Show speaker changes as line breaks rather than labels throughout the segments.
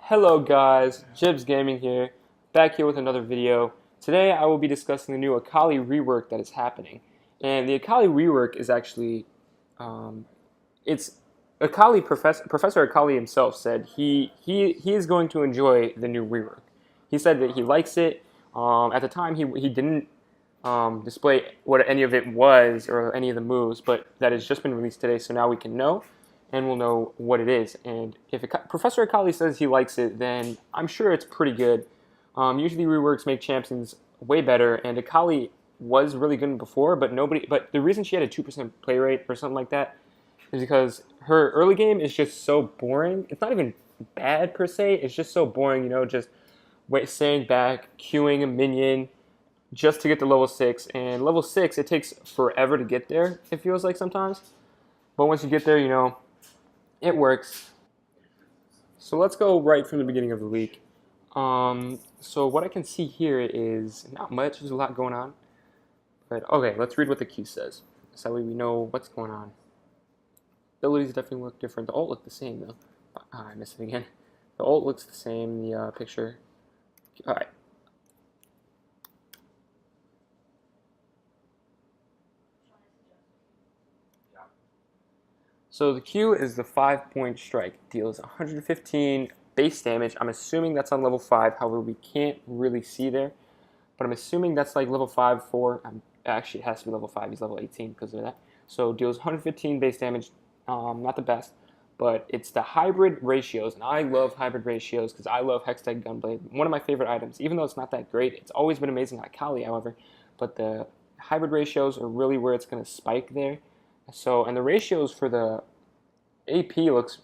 Hello guys, Jibs Gaming here, back here with another video. Today I will be discussing the new Akali rework that is happening. And the Akali rework is actually, it's Akali, Professor Akali himself said he is going to enjoy the new rework. He said that he likes it. At the time he didn't display what any of it was or any of the moves, but that has just been released today, so now we can know and we'll know what it is. And if Professor Akali says he likes it, then I'm sure it's pretty good. Usually reworks make champions way better, and Akali was really good before, but the reason she had a 2% play rate or something like that is because her early game is just so boring. It's not even bad per se. It's just so boring, just staying back, queuing a minion just to get to level 6. And level 6, it takes forever to get there, it feels like sometimes. But once you get there, it works. So let's go right from the beginning of the week. So what I can see here is not much. There's a lot going on. But okay, let's read what the Q says. So that way we know what's going on. Abilities definitely look different. The ult look the same though. I missed it again. The ult looks the same in the picture. Alright. So the Q is the 5-point strike. Deals 115 base damage. I'm assuming that's on level 5. However, we can't really see there. But I'm assuming that's like level 5, 4. Actually, it has to be level 5. He's level 18 because of that. So deals 115 base damage. Not the best. But it's the hybrid ratios. And I love hybrid ratios because I love Hextech Gunblade. One of my favorite items. Even though it's not that great. It's always been amazing on Akali, however. But the hybrid ratios are really where it's going to spike there. So, and the ratios for the AP looks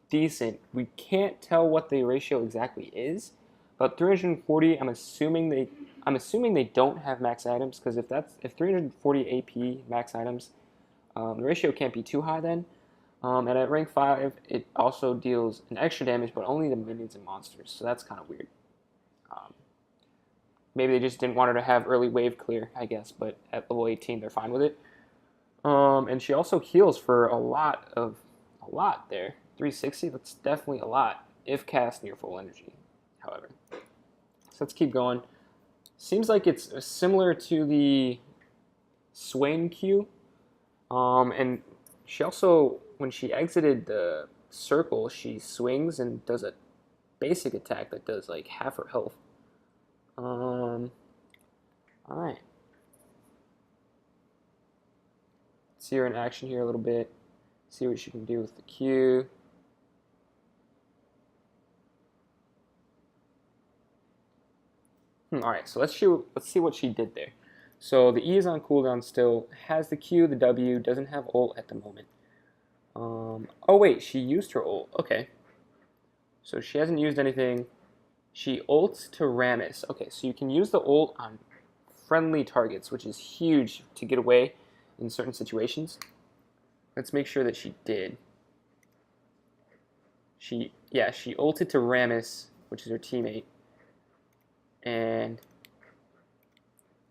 decent. We can't tell what the ratio exactly is, but 340. I'm assuming they don't have max items, because if 340 AP max items, the ratio can't be too high then. And at rank 5, it also deals an extra damage, but only to minions and monsters. So that's kind of weird. Maybe they just didn't want her to have early wave clear, I guess. But at level 18, they're fine with it. And she also heals for a lot there. 360, that's definitely a lot if cast near full energy, however. So let's keep going. Seems like it's similar to the Swain Q. And she also, when she exited the circle, she swings and does a basic attack that does like half her health. Alright. See her in action here a little bit. See what she can do with the Q. Alright, so let's see what she did there. So the E is on cooldown still, has the Q, the W, doesn't have ult at the moment. Oh wait, she used her ult. Okay. So she hasn't used anything. She ults to Rammus. Okay, so you can use the ult on friendly targets, which is huge to get away in certain situations. Let's make sure that she did. She ulted to Rammus, which is her teammate. And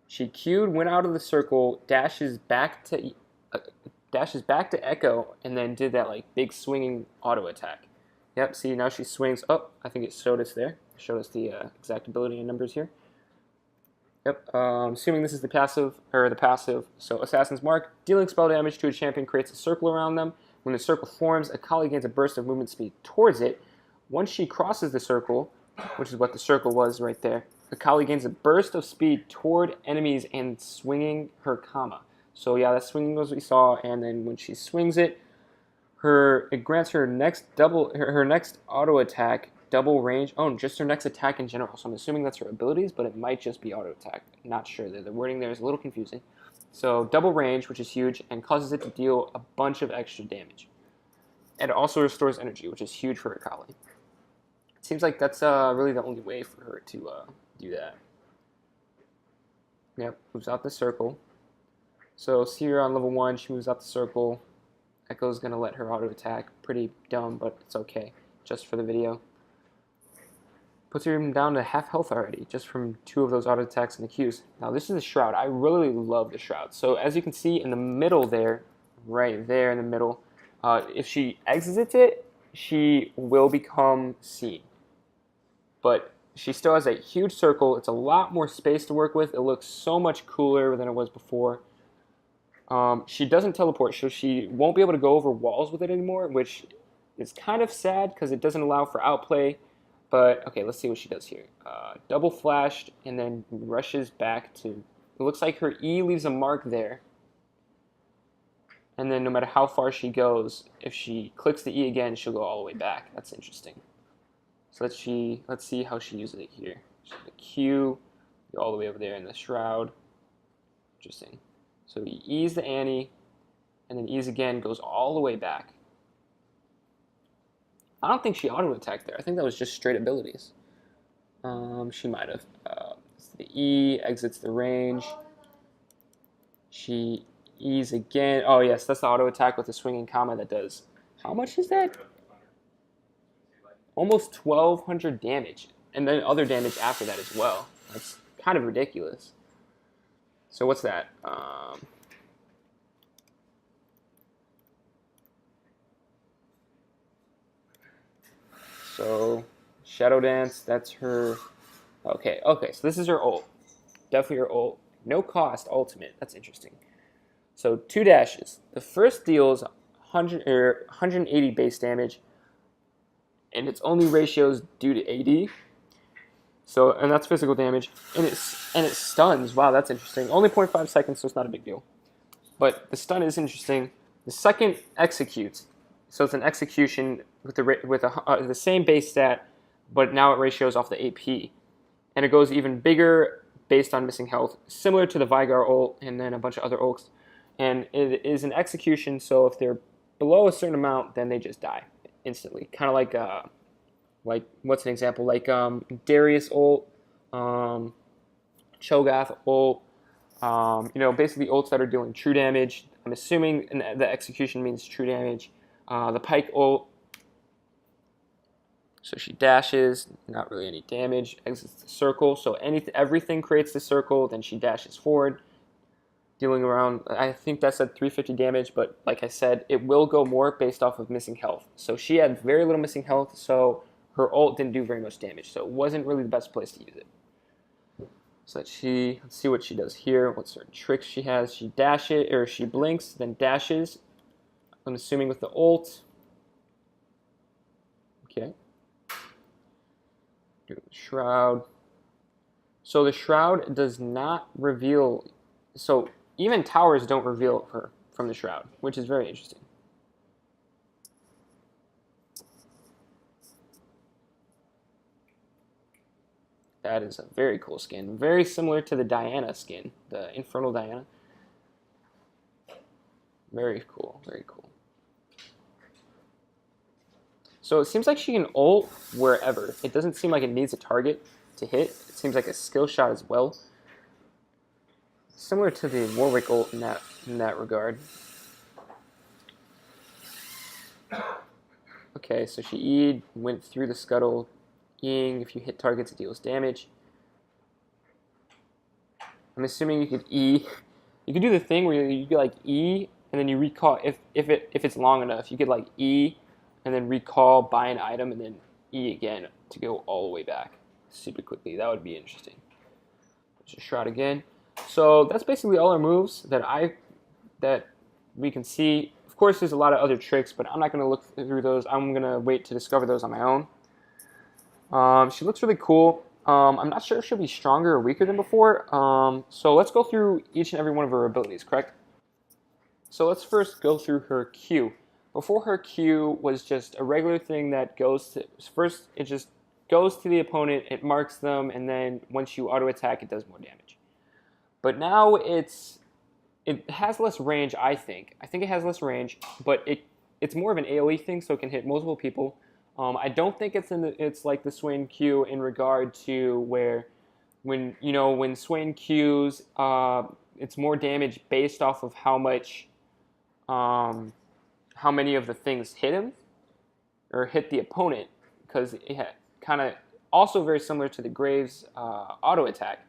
she Q'd, went out of the circle, dashes back to Echo, and then did that like big swinging auto attack. Yep, see, now she swings. Oh, I think it showed us there. It showed us the exact ability and numbers here. Yep, assuming this is the passive. So Assassin's Mark, dealing spell damage to a champion creates a circle around them. When the circle forms, Akali gains a burst of movement speed towards it. Once she crosses the circle, which is what the circle was right there, Akali gains a burst of speed toward enemies and swinging her Kama. So yeah, that swinging was what we saw, and then when she swings it, it grants her next auto attack double range. Oh, just her next attack in general. So I'm assuming that's her abilities, but it might just be auto attack. Not sure. The wording there is a little confusing. So double range, which is huge, and causes it to deal a bunch of extra damage. And it also restores energy, which is huge for Akali. It seems like that's really the only way for her to do that. Yep, moves out the circle. So see her on level 1, she moves out the circle. Echo's going to let her auto attack. Pretty dumb, but it's okay, just for the video. Puts her even down to half health already, just from 2 of those auto attacks and the Qs. Now this is a Shroud. I really love the Shroud. So as you can see in the middle there, right there in the middle, if she exits it, she will become seen. but she still has a huge circle. It's a lot more space to work with. It looks so much cooler than it was before. She doesn't teleport, so she won't be able to go over walls with it anymore, which is kind of sad because it doesn't allow for outplay. But okay, let's see what she does here. Double flashed and then rushes back to. It looks like her E leaves a mark there. And then no matter how far she goes, if she clicks the E again, she'll go all the way back. That's interesting. So let's see how she uses it here. The Q, go all the way over there in the shroud. Interesting. So he E's the Annie, and then E's again, goes all the way back. I don't think she auto-attacked there. I think that was just straight abilities. She might have. The E exits the range. She E's again. Oh yes, that's the auto-attack with the swinging comma that does. How much is that? Almost 1,200 damage. And then other damage after that as well. That's kind of ridiculous. So what's that? So Shadow Dance, that's her. Okay, so this is her ult. Definitely her ult. No cost ultimate. That's interesting. So 2 dashes. The first deals 180 base damage, and its only ratios due to AD. So, and that's physical damage, and it stuns. Wow, that's interesting. Only 0.5 seconds, so it's not a big deal. But the stun is interesting. The second executes, so it's an execution with the same base stat, but now it ratios off the AP, and it goes even bigger based on missing health, similar to the Vigar ult and then a bunch of other ults. And it is an execution, so if they're below a certain amount, then they just die instantly. Kind of like what's an example? Like Darius ult, Cho'Gath ult, basically ults that are doing true damage. I'm assuming the execution means true damage. The Pike ult, so she dashes, not really any damage, exits the circle. So everything creates the circle, then she dashes forward, dealing around, I think that said 350 damage, but like I said, it will go more based off of missing health. So she had very little missing health, so her ult didn't do very much damage, so it wasn't really the best place to use it. So let's see what she does here. What sort of tricks she has? She she blinks, then dashes. I'm assuming with the ult. Okay. Do the shroud. So the shroud does not reveal. So even towers don't reveal her from the shroud, which is very interesting. That is a very cool skin. Very similar to the Diana skin, the Infernal Diana. Very cool, very cool. So it seems like she can ult wherever. It doesn't seem like it needs a target to hit. It seems like a skill shot as well. Similar to the Warwick ult in that regard. Okay, so she E'd, went through the scuttle. E-ing, if you hit targets, it deals damage. I'm assuming you could E. You could do the thing where you could like E and then you recall if it's long enough. You could like E and then recall, buy an item, and then E again to go all the way back super quickly. That would be interesting. Just shroud again. So that's basically all our moves that we can see. Of course, there's a lot of other tricks, but I'm not going to look through those. I'm going to wait to discover those on my own. She looks really cool. I'm not sure if she'll be stronger or weaker than before. So let's go through each and every one of her abilities, correct? So let's first go through her Q. Before, her Q was just a regular thing that goes to, first it just goes to the opponent, it marks them, and then once you auto attack, it does more damage. But now it has less range, I think. I think it has less range, but it's more of an AoE thing, so it can hit multiple people. I don't think it's like the Swain Q in regard to where when Swain Qs, it's more damage based off of how many of the things hit him or hit the opponent, because it kind of also very similar to the Graves auto attack.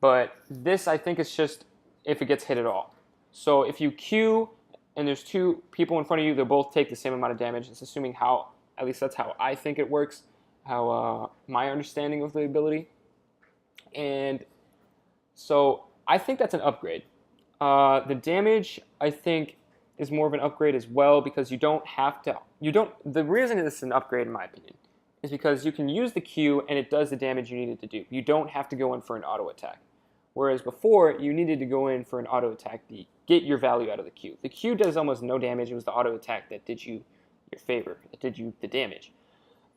But this, I think, is just if it gets hit at all. So if you Q and there's two people in front of you, they'll both take the same amount of damage. It's assuming at least that's how I think it works. my understanding of the ability. And so I think that's an upgrade. The damage, I think, is more of an upgrade as well because you don't have to. You don't. The reason it's an upgrade, in my opinion, is because you can use the Q and it does the damage you need it to do. You don't have to go in for an auto attack. Whereas before, you needed to go in for an auto attack to get your value out of the Q. The Q does almost no damage. It was the auto attack that did you your favor, that did you the damage.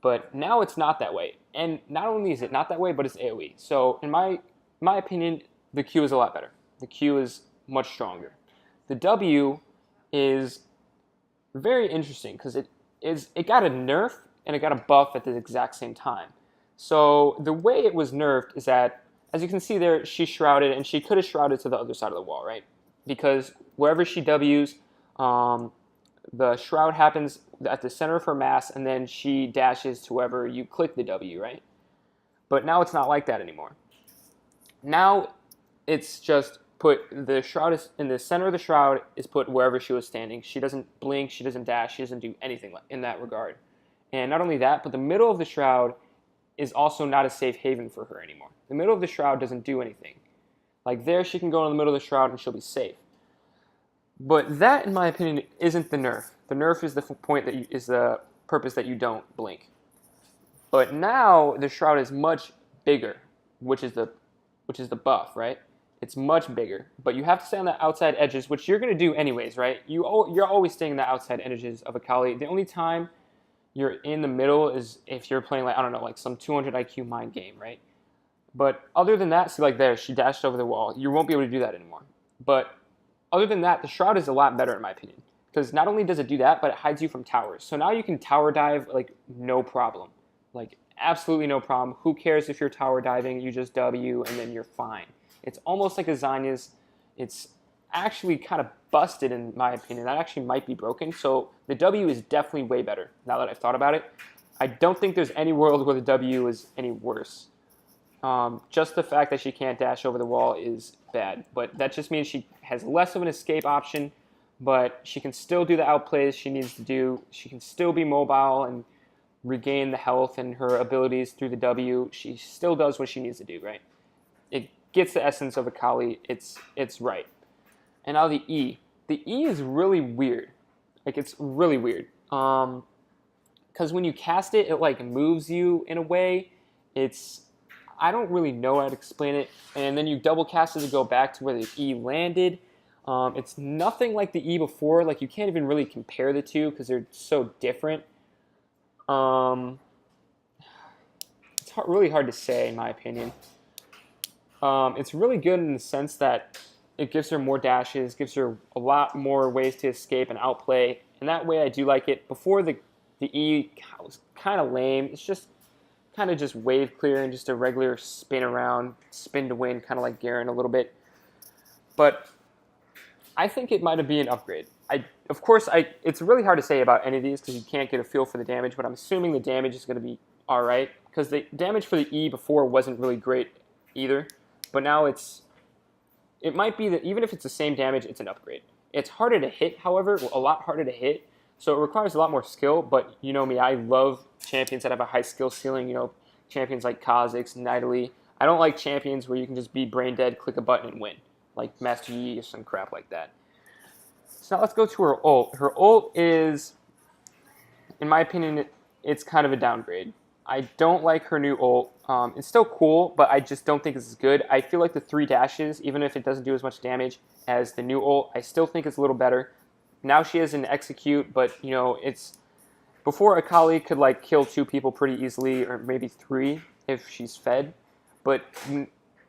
But now it's not that way. And not only is it not that way, but it's AoE. So in my opinion, the Q is a lot better. The Q is much stronger. The W is very interesting because it got a nerf and it got a buff at the exact same time. So the way it was nerfed is that, as you can see there, she shrouded, and she could have shrouded to the other side of the wall, right? Because wherever she W's, the shroud happens at the center of her mass, and then she dashes to wherever you click the W, right? But now it's not like that anymore. Now it's just put the shroud is in the center of the shroud is put wherever she was standing. She doesn't blink, she doesn't dash, she doesn't do anything in that regard. And not only that, but the middle of the shroud is also not a safe haven for her anymore. The middle of the shroud doesn't do anything. Like there, she can go in the middle of the shroud and she'll be safe. But that, in my opinion, isn't the nerf. The nerf is the point that is the purpose that you don't blink. But now the shroud is much bigger, which is the buff, right? It's much bigger, but you have to stay on the outside edges, which you're going to do anyways, right? You're always staying on the outside edges of Akali. The only time you're in the middle is if you're playing, like, I don't know, like some 200 IQ mind game, right? But other than that, see, like there, she dashed over the wall. You won't be able to do that anymore. But other than that, the shroud is a lot better in my opinion, because not only does it do that, but it hides you from towers. So now you can tower dive like no problem, like absolutely no problem. Who cares if you're tower diving? You just W and then you're fine. It's almost like a Zanya's. It's actually kind of busted in my opinion. That actually might be broken. So the W is definitely way better now that I've thought about it. I don't think there's any world where the W is any worse. Just the fact that she can't dash over the wall is bad. But that just means she has less of an escape option, but she can still do the outplays she needs to do. She can still be mobile and regain the health and her abilities through the W. She still does what she needs to do, right? It gets the essence of Akali. It's right. And now the E. The E is really weird. Like, it's really weird. Because when you cast it, it like moves you in a way. I don't really know how to explain it. And then you double cast it to go back to where the E landed. It's nothing like the E before. Like, you can't even really compare the two because they're so different. It's really hard to say, in my opinion. It's really good in the sense that it gives her more dashes, gives her a lot more ways to escape and outplay. And that way I do like it. Before the E was kind of lame. It's just kind of just wave clear and just a regular spin around, spin to win, kind of like Garen a little bit. But I think it might be an upgrade. Of course, it's really hard to say about any of these because you can't get a feel for the damage, but I'm assuming the damage is going to be all right because the damage for the E before wasn't really great either. But now it might be that even if it's the same damage, it's an upgrade. It's harder to hit, however, a lot harder to hit. So it requires a lot more skill, but you know me, I love champions that have a high skill ceiling, champions like Kha'Zix, Nidalee. I don't like champions where you can just be brain dead, click a button, and win, like Master Yi or some crap like that. So now let's go to her ult. Her ult is, in my opinion, it's kind of a downgrade. I don't like her new ult. It's still cool, but I just don't think it's as good. I feel like the 3 dashes, even if it doesn't do as much damage as the new ult, I still think it's a little better. Now she has an execute, but it's before Akali could like kill 2 people pretty easily, or maybe 3 if she's fed. But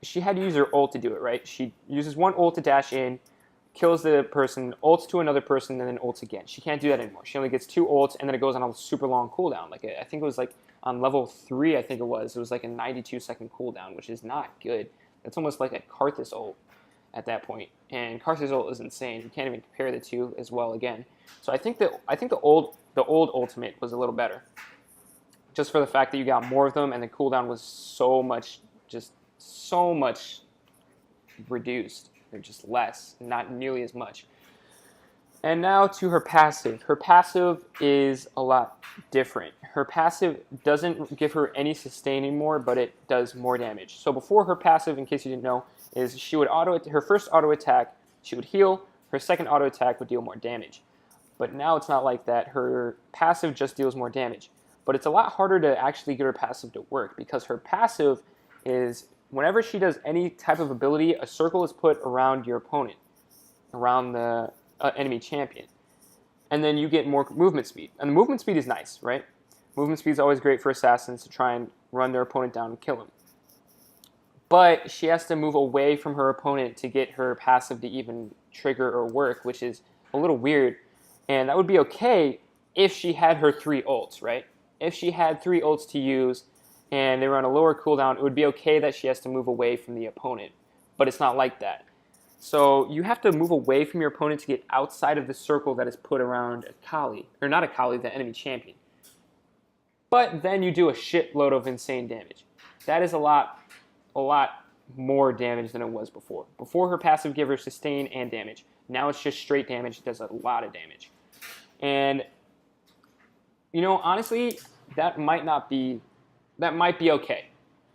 she had to use her ult to do it, right? She uses one ult to dash in, kills the person, ults to another person, and then ults again. She can't do that anymore. She only gets 2 ults, and then it goes on a super long cooldown. Like I think it was like on level 3, I think it was like a 92-second cooldown, which is not good. That's almost like a Karthus ult at that point. And Karthus ult is insane. You can't even compare the two as well again. So I think the old ultimate was a little better. Just for the fact that you got more of them and the cooldown was so much reduced. They're just less, not nearly as much. And now to her passive. Her passive is a lot different. Her passive doesn't give her any sustain anymore, but it does more damage. So before, her passive, in case you didn't know, is she would her first auto attack, she would heal. Her second auto attack would deal more damage. But now it's not like that. Her passive just deals more damage. But it's a lot harder to actually get her passive to work, because her passive is whenever she does any type of ability, a circle is put around your opponent, around the enemy champion. And then you get more movement speed. And the movement speed is nice, right? Movement speed is always great for assassins to try and run their opponent down and kill him. But she has to move away from her opponent to get her passive to even trigger or work, which is a little weird. And that would be okay if she had her 3 ults, right? If she had 3 ults to use and they were on a lower cooldown, it would be okay that she has to move away from the opponent. But it's not like that. So you have to move away from your opponent to get outside of the circle that is put around Akali. Or not Akali, the enemy champion. But then you do a shitload of insane damage. That is a lot more damage than it was before. Before, her passive gave her sustain and damage. Now it's just straight damage. It does a lot of damage. And, you know, honestly, that might be okay.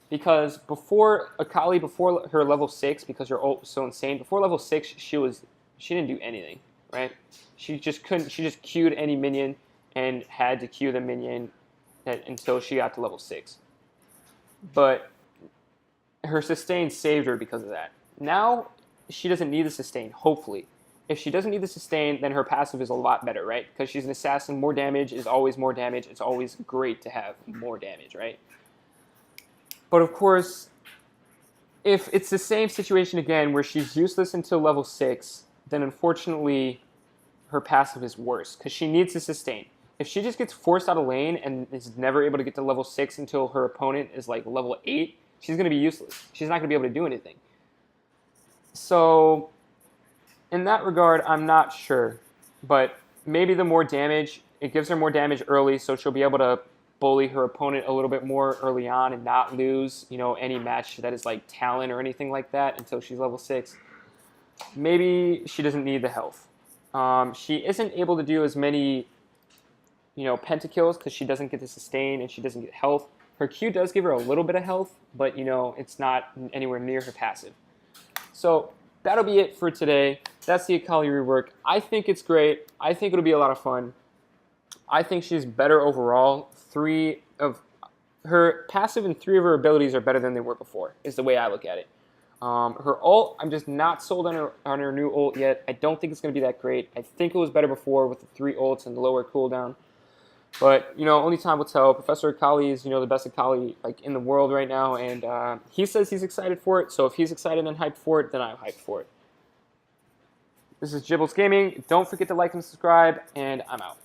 Because before Akali, before her level 6, because her ult was so insane, before level 6, she didn't do anything, right? She just queued any minion and had to queue the minion until she got to level 6. But her sustain saved her because of that. Now, she doesn't need the sustain, hopefully. If she doesn't need the sustain, then her passive is a lot better, right? Because she's an assassin, more damage is always more damage. It's always great to have more damage, right? But of course, if it's the same situation again where she's useless until level 6, then unfortunately her passive is worse because she needs to sustain. If she just gets forced out of lane and is never able to get to level 6 until her opponent is like level 8, she's going to be useless. She's not going to be able to do anything. So in that regard, I'm not sure. But maybe the more damage, it gives her more damage early, so she'll be able to bully her opponent a little bit more early on and not lose, you know, any match that is like talent or anything like that until she's level 6. Maybe she doesn't need the health. She isn't able to do as many, you know, pentakills because she doesn't get the sustain and she doesn't get health. Her Q does give her a little bit of health, but, you know, it's not anywhere near her passive. So that'll be it for today. That's the Akali rework. I think it's great. I think it'll be a lot of fun. I think she's better overall. 3 of her passive and 3 of her abilities are better than they were before, is the way I look at it. Her ult, I'm just not sold on her new ult yet. I don't think it's going to be that great. I think it was better before with the 3 ults and the lower cooldown. But, you know, only time will tell. Professor Akali is, you know, the best Akali like in the world right now, and he says he's excited for it. So if he's excited and hyped for it, then I'm hyped for it. This is Gibbles Gaming. Don't forget to like and subscribe, and I'm out.